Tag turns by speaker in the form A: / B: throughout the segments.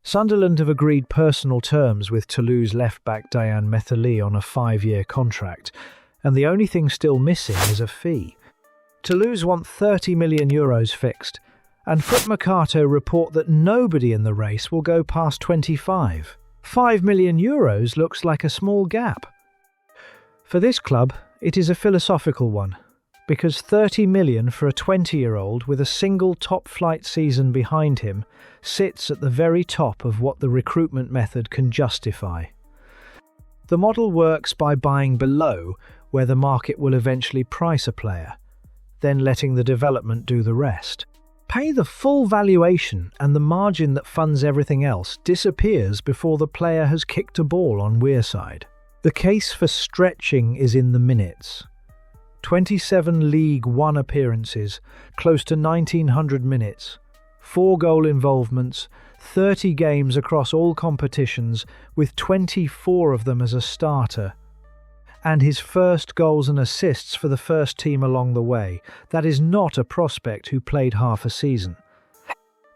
A: Sunderland have agreed personal terms with Toulouse left-back Dayann Methalie on a 5-year contract, and the only thing still missing is a fee. Toulouse want €30 million fixed, and Foot Mercato report that nobody in the race will go past 25. €5 million looks like a small gap. For this club, it is a philosophical one, because 30 million for a 20-year-old with a single top-flight season behind him sits at the very top of what the recruitment method can justify. The model works by buying below where the market will eventually price a player, then letting the development do the rest. Pay the full valuation and the margin that funds everything else disappears before the player has kicked a ball on Wearside. The case for stretching is in the minutes. 27 League One appearances, close to 1900 minutes, 4 goal involvements, 30 games across all competitions, with 24 of them as a starter, and his first goals and assists for the first team along the way. That is not a prospect who played half a season.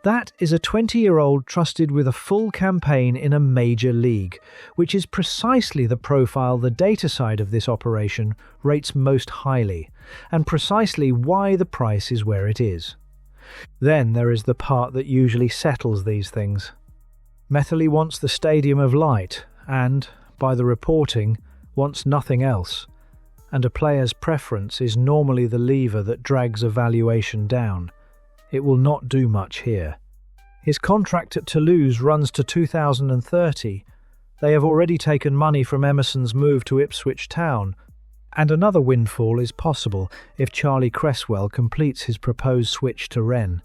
A: That is a 20-year-old trusted with a full campaign in a major league, which is precisely the profile the data side of this operation rates most highly, and precisely why the price is where it is. Then there is the part that usually settles these things. Methalie wants the Stadium of Light and, by the reporting, wants nothing else, and a player's preference is normally the lever that drags a valuation down. It will not do much here. His contract at Toulouse runs to 2030. They have already taken money from Emerson's move to Ipswich Town, and another windfall is possible if Charlie Cresswell completes his proposed switch to Rennes.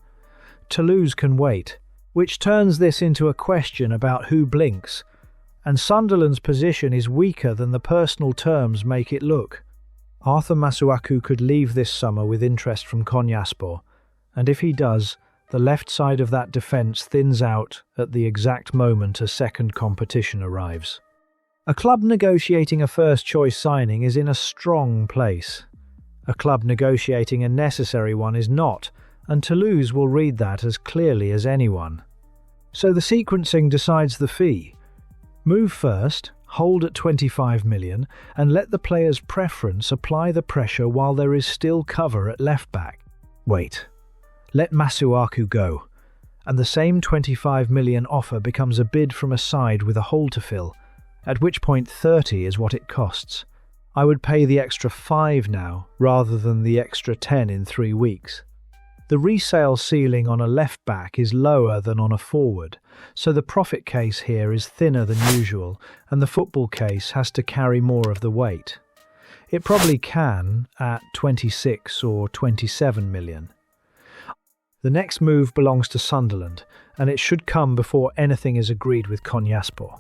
A: Toulouse can wait, which turns this into a question about who blinks, and Sunderland's position is weaker than the personal terms make it look. Arthur Masuaku could leave this summer with interest from Konyaspor, and if he does, the left side of that defence thins out at the exact moment a second competition arrives. A club negotiating a first-choice signing is in a strong place. A club negotiating a necessary one is not, and Toulouse will read that as clearly as anyone. So the sequencing decides the fee. Move first, hold at 25 million, and let the player's preference apply the pressure while there is still cover at left-back. Wait. Let Masuaku go, and the same 25 million offer becomes a bid from a side with a hole to fill, at which point 30 is what it costs. I would pay the extra 5 now, rather than the extra 10 in 3 weeks. The resale ceiling on a left-back is lower than on a forward, so the profit case here is thinner than usual, and the football case has to carry more of the weight. It probably can at 26 or 27 million. The next move belongs to Sunderland, and it should come before anything is agreed with Konyaspor.